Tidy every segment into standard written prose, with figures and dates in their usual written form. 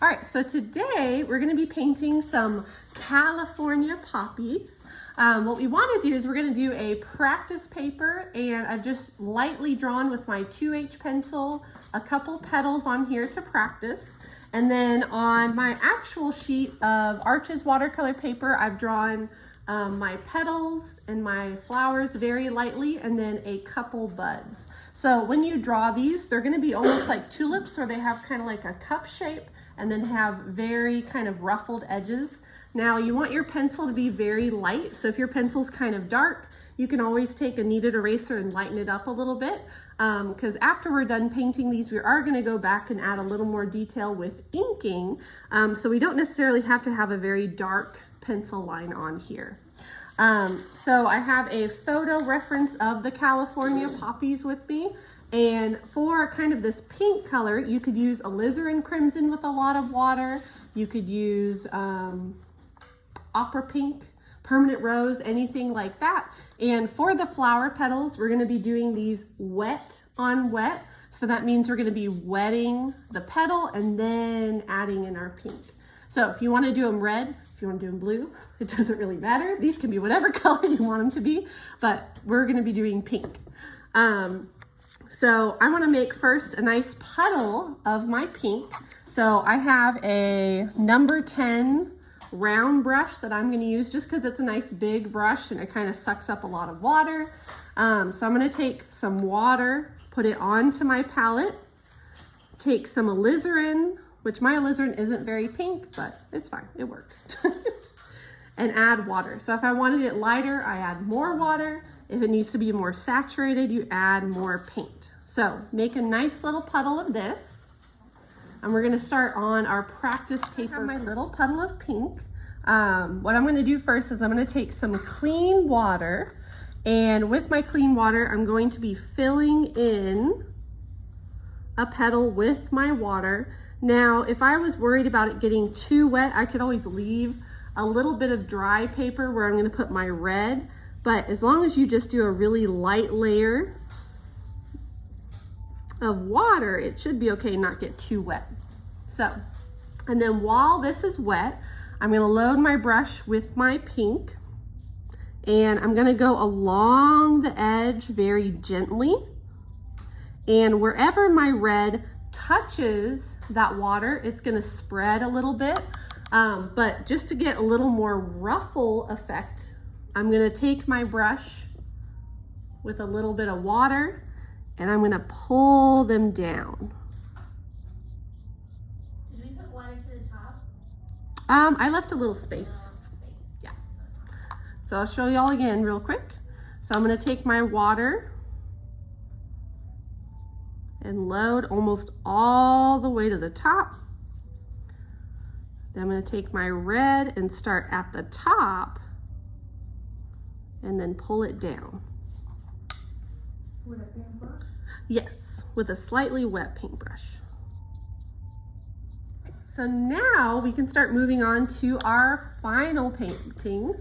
All right, so today we're gonna be painting some California poppies. What we wanna do is we're gonna do a practice paper, and I've just lightly drawn with my 2H pencil a couple petals on here to practice. And then on my actual sheet of Arches watercolor paper, I've drawn my petals and my flowers very lightly, and then a couple buds. So when you draw these, they're gonna be almost like tulips, where they have kind of like a cup shape and then have very kind of ruffled edges. Now you want your pencil to be very light, so if your pencil's kind of dark, you can always take a kneaded eraser and lighten it up a little bit, because after we're done painting these, we are gonna go back and add a little more detail with inking, so we don't necessarily have to have a very dark pencil line on here. So I have a photo reference of the California poppies with me. And for kind of this pink color, you could use alizarin crimson with a lot of water. You could use opera pink, permanent rose, anything like that. And for the flower petals, we're gonna be doing these wet on wet. So that means we're gonna be wetting the petal and then adding in our pink. So if you wanna do them red, if you wanna do them blue, it doesn't really matter. These can be whatever color you want them to be, but we're gonna be doing pink. So I want to make first a nice puddle of my pink. So I have a number 10 round brush that I'm going to use just because it's a nice big brush and it kind of sucks up a lot of water. So I'm going to take some water, put it onto my palette, take some alizarin, which my alizarin isn't very pink, but it's fine, it works, and add water. So if I wanted it lighter, I add more water. If it needs to be more saturated, you add more paint. So make a nice little puddle of this. And we're gonna start on our practice paper. I have my little puddle of pink. What I'm gonna do first is I'm gonna take some clean water, and with my clean water, I'm going to be filling in a petal with my water. Now, if I was worried about it getting too wet, I could always leave a little bit of dry paper where I'm gonna put my red. But as long as you just do a really light layer of water, it should be okay, not get too wet. So, and then while this is wet, I'm gonna load my brush with my pink, and I'm gonna go along the edge very gently. And wherever my red touches that water, it's gonna spread a little bit. But just to get a little more ruffle effect, I'm gonna take my brush with a little bit of water and I'm gonna pull them down. Did we put water to the top? I left a little space. Yeah. So I'll show y'all again real quick. So I'm gonna take my water and load almost all the way to the top. Then I'm gonna take my red and start at the top and then pull it down. With a paintbrush? Yes, with a slightly wet paintbrush. So now we can start moving on to our final painting,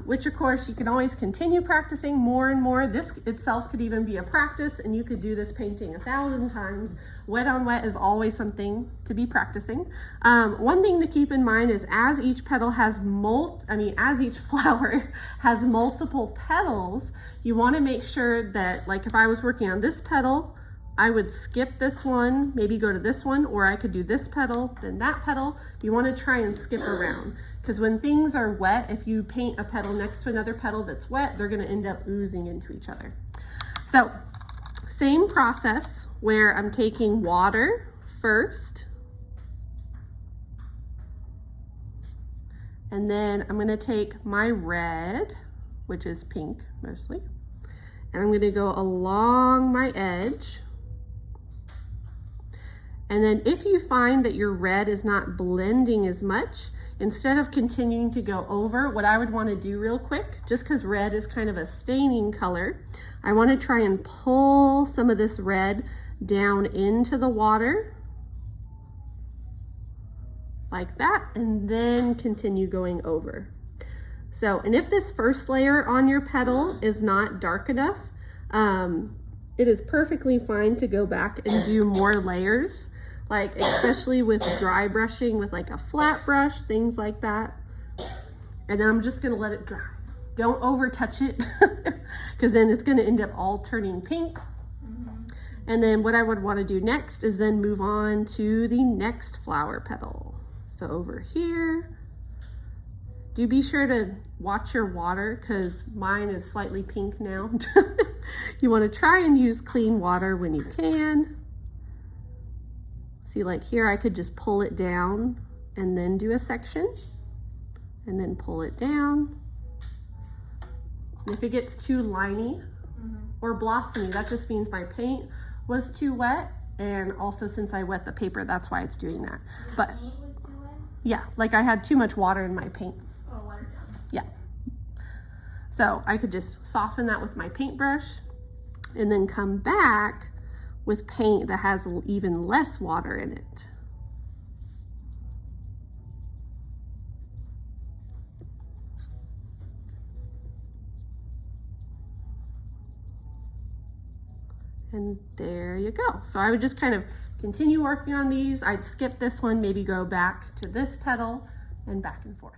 which of course you can always continue practicing more and more. This itself could even be a practice, and you could do this painting 1,000 times. Wet on wet is always something to be practicing. One thing to keep in mind is as each petal has as each flower has multiple petals, you want to make sure that, like if I was working on this petal, I would skip this one, maybe go to this one, or I could do this petal, then that petal. You want to try and skip around, because when things are wet, if you paint a petal next to another petal that's wet, they're going to end up oozing into each other. So same process where I'm taking water first, and then I'm going to take my red, which is pink mostly, and I'm going to go along my edge. And then if you find that your red is not blending as much, instead of continuing to go over, what I would want to do real quick, just because red is kind of a staining color, I want to try and pull some of this red down into the water like that, and then continue going over. So, and if this first layer on your petal is not dark enough, it is perfectly fine to go back and do more layers. like especially with dry brushing with like a flat brush, things like that. And then I'm just gonna let it dry. Don't over touch it because then it's gonna end up all turning pink. And then what I would want to do next is then move on to the next flower petal. So over here, do be sure to watch your water because mine is slightly pink now. You want to try and use clean water when you can. See, like here I could just pull it down and then do a section and then pull it down. And if it gets too liney or blossomy, that just means my paint was too wet, and also since I wet the paper, that's why it's doing that. But Paint was too wet? yeah, like I had too much water in my paint. Oh, water down. Yeah. So I could just soften that with my paintbrush and then come back with paint that has even less water in it. And there you go. So I would just kind of continue working on these. I'd skip this one, maybe go back to this petal and back and forth.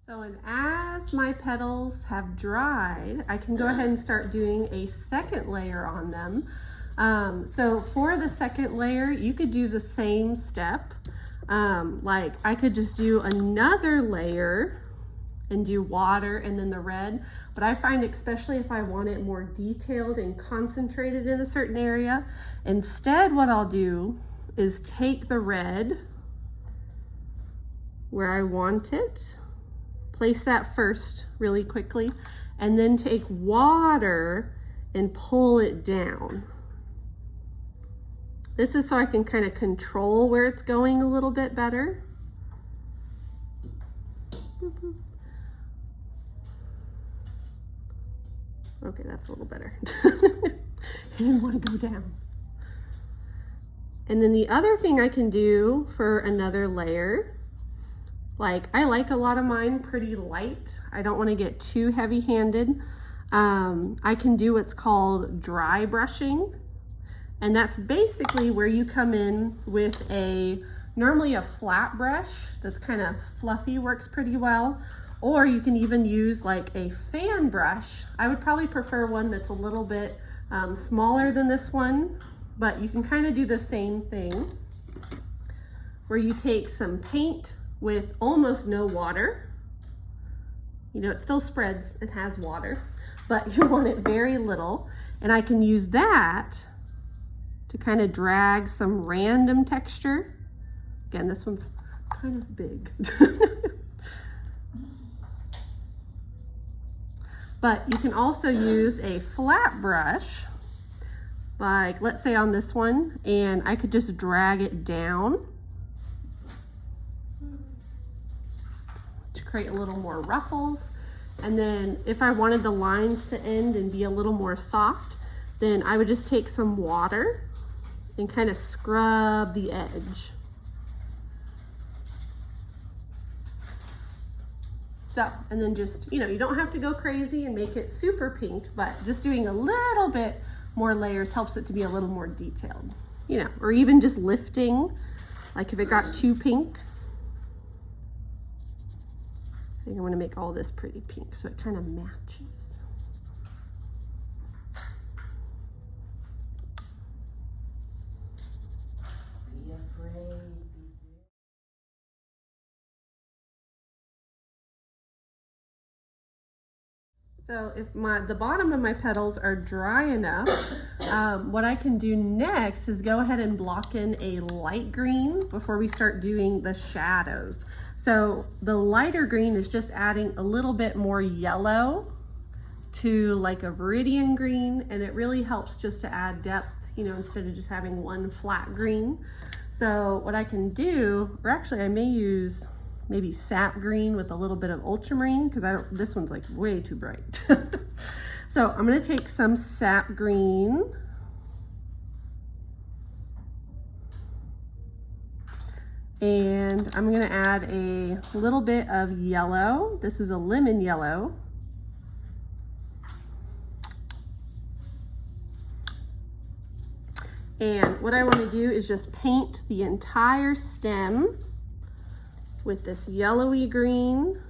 So, and as my petals have dried, I can go ahead and start doing a second layer on them. So for the second layer, you could do the same step. Like I could just do another layer and do water and then the red. But I find especially if I want it more detailed and concentrated in a certain area, instead what I'll do is take the red where I want it, place that first really quickly, and then take water and pull it down. This is so I can kind of control where it's going a little bit better. Okay, that's a little better. I didn't want to go down. And then the other thing I can do for another layer, like I like a lot of mine pretty light. I don't want to get too heavy-handed. I can do what's called dry brushing. And that's basically where you come in with normally a flat brush that's kind of fluffy, works pretty well. Or you can even use like a fan brush. I would probably prefer one that's a little bit smaller than this one, but you can kind of do the same thing where you take some paint with almost no water. You know, it still spreads and has water, but you want it very little. And I can use that to kind of drag some random texture. Again, this one's kind of big. But you can also use a flat brush, like let's say on this one, and I could just drag it down to create a little more ruffles. And then if I wanted the lines to end and be a little more soft, then I would just take some water and kind of scrub the edge. So, and then just, you know, you don't have to go crazy and make it super pink, but just doing a little bit more layers helps it to be a little more detailed, you know, or even just lifting, like if it got too pink. I think I want to make all this pretty pink so it kind of matches. So if the bottom of my petals are dry enough, what I can do next is go ahead and block in a light green before we start doing the shadows. So the lighter green is just adding a little bit more yellow to like a viridian green, and it really helps just to add depth, you know, instead of just having one flat green. So what I can do, or actually I may use maybe sap green with a little bit of ultramarine, because this one's like way too bright. So I'm going to take some sap green And I'm gonna add a little bit of yellow. This is a lemon yellow. And what I want to do is just paint the entire stem with this yellowy green.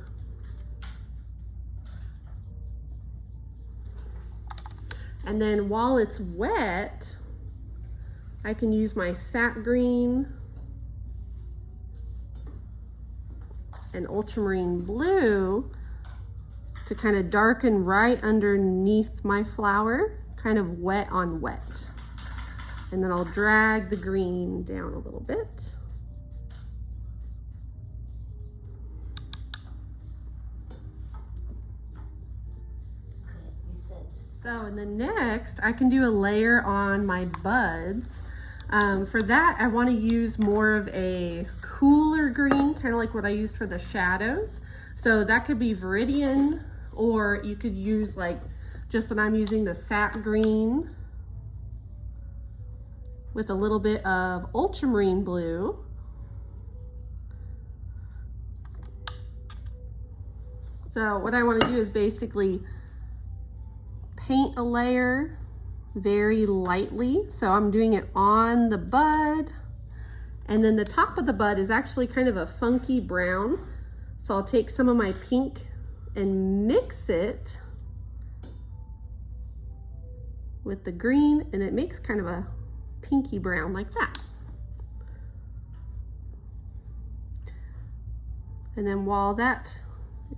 And then while it's wet, I can use my sap green and ultramarine blue to kind of darken right underneath my flower, kind of wet on wet. And then I'll drag the green down a little bit. So, and then next I can do a layer on my buds. For that, I want to use more of a cooler green, kind of like what I used for the shadows. So that could be Viridian, or you could use like just when I'm using the sap green with a little bit of ultramarine blue. So what I want to do is basically paint a layer very lightly. So I'm doing it on the bud, and then the top of the bud is actually kind of a funky brown. So I'll take some of my pink and mix it with the green, and it makes kind of a pinky brown like that. And then while that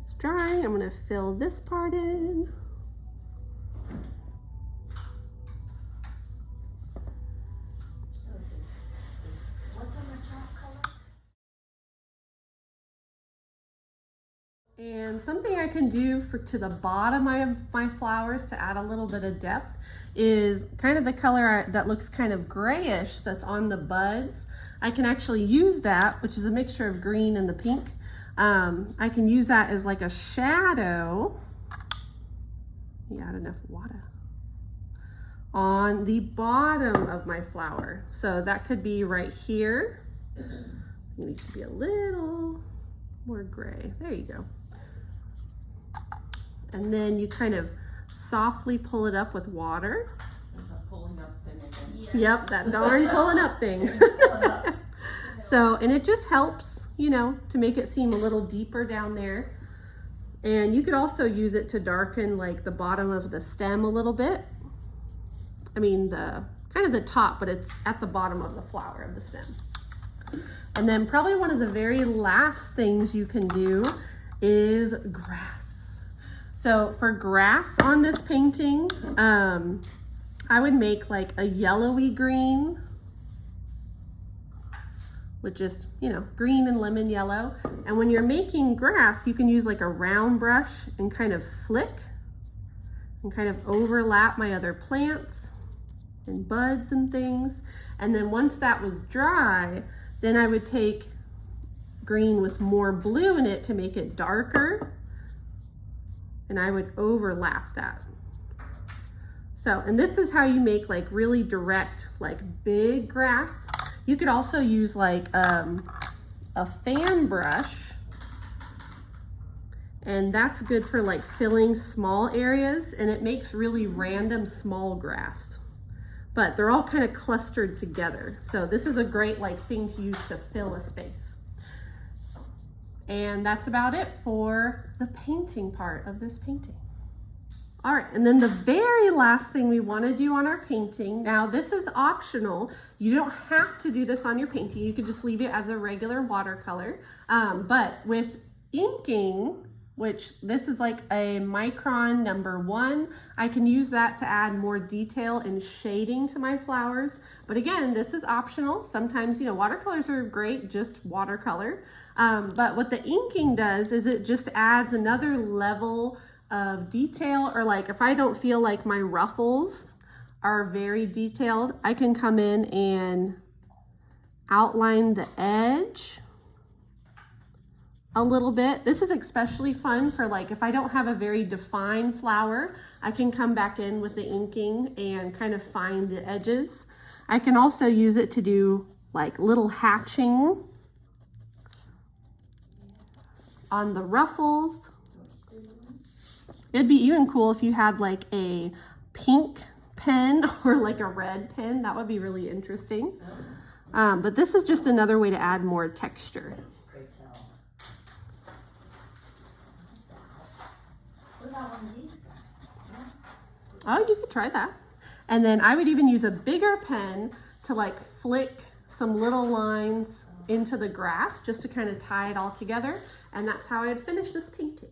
is drying, I'm going to fill this part in. And something I can do to the bottom of my flowers to add a little bit of depth is kind of the color that looks kind of grayish that's on the buds. I can actually use that, which is a mixture of green and the pink. I can use that as like a shadow. Add enough water on the bottom of my flower. So that could be right here. It needs to be a little more gray. There you go. And then you kind of softly pull it up with water. There's a pulling up thing again. Yeah. Yep, that darn pulling up thing. So, and it just helps, you know, to make it seem a little deeper down there. And you could also use it to darken like the bottom of the stem a little bit. I mean, the kind of the top, but it's at the bottom of the flower of the stem. And then probably one of the very last things you can do is grass. So for grass on this painting, I would make like a yellowy green with just, you know, green and lemon yellow. And when you're making grass, you can use like a round brush and kind of flick and kind of overlap my other plants and buds and things. And then once that was dry, then I would take green with more blue in it to make it darker, and I would overlap that. So, and this is how you make like really direct, like big grass. You could also use like a fan brush, and that's good for like filling small areas, and it makes really random small grass. But they're all kind of clustered together. So this is a great like thing to use to fill a space. And that's about it for the painting part of this painting. All right, and then the very last thing we want to do on our painting, now this is optional. You don't have to do this on your painting. You could just leave it as a regular watercolor. But with inking, which this is like a micron #1. I can use that to add more detail and shading to my flowers. But again, this is optional. Sometimes, you know, watercolors are great, just watercolor. But what the inking does is it just adds another level of detail, or like if I don't feel like my ruffles are very detailed, I can come in and outline the edge a little bit. This is especially fun for like if I don't have a very defined flower, I can come back in with the inking and kind of find the edges. I can also use it to do like little hatching on the ruffles. It'd be even cool if you had like a pink pen or like a red pen. That would be really interesting. But this is just another way to add more texture. What about one of these guys? Oh, you could try that. And then I would even use a bigger pen to like flick some little lines into the grass just to kind of tie it all together. And that's how I'd finish this painting.